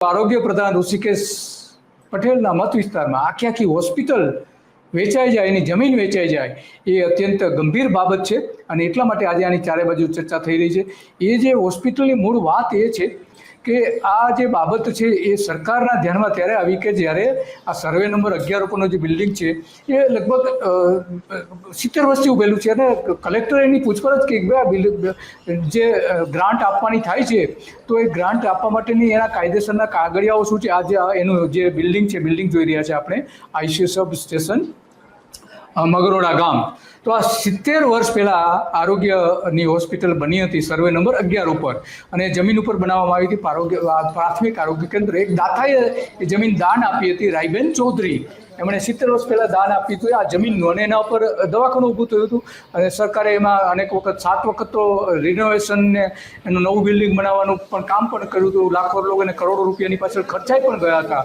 આરોગ્ય પ્રધાન ઋષિકેશ પટેલના મત વિસ્તારમાં આખી હોસ્પિટલ વેચાઈ જાય, એની જમીન વેચાઈ જાય એ અત્યંત ગંભીર બાબત છે અને એટલા માટે આજે આની ચારે બાજુ ચર્ચા થઈ રહી છે. એ જે હોસ્પિટલની મૂળ વાત એ છે કે આ જે બાબત છે એ સરકારના ધ્યાનમાં ત્યારે આવી કે જ્યારે આ સર્વે નંબર 11 ઉપરનો જે બિલ્ડિંગ છે એ લગભગ 70 વર્ષથી ઉભેલું છે અને કલેક્ટરે એની પૂછપરછ કે ભાઈ જે ગ્રાન્ટ આપવાની થાય છે તો એ ગ્રાન્ટ આપવા માટેની એના કાયદેસરના કાગળિયાઓ શું છે. આજે એનું જે બિલ્ડિંગ છે, બિલ્ડિંગ જોઈ રહ્યા છે આપણે, આઈસીયુ સબ સ્ટેશન મગરોડા ગામ. તો આ 70 વર્ષ પહેલાં આરોગ્યની હોસ્પિટલ બની હતી સર્વે નંબર 11 ઉપર અને જમીન ઉપર બનાવવામાં આવી હતી પ્રાથમિક આરોગ્ય કેન્દ્ર. એક દાતાએ એ જમીન દાન આપી હતી, રાયબેન ચૌધરી. એમણે 70 વર્ષ પહેલાં દાન આપ્યું હતું આ જમીનનું અને એના ઉપર દવાખાનું ઊભું થયું હતું અને સરકારે એમાં અનેક વખત 7 વખત તો રિનોવેશન ને એનું નવું બિલ્ડિંગ બનાવવાનું પણ કામ પણ કર્યું હતું. લાખો લોકોને કરોડો રૂપિયાની પાછળ ખર્ચાઈ પણ ગયા હતા.